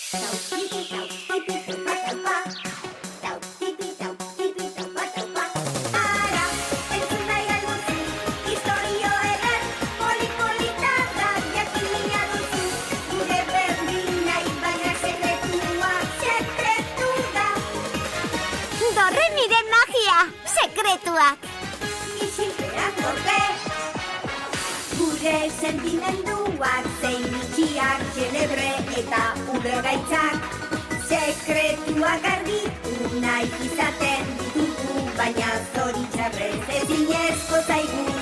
Ara, entzun nahi alduzu, istorio eder, poli-polita da, jakina duzu. Gure berdin nahi baina sekretua da. Dorremiren magia, sekretuak. Isilpeak gorte, gure sentimenduak, zein itxiak, celebre eta ube gaitzak. Sekretuak argitu nahi izaten ditugu, baina zoritxarrez ezinezko zaigu.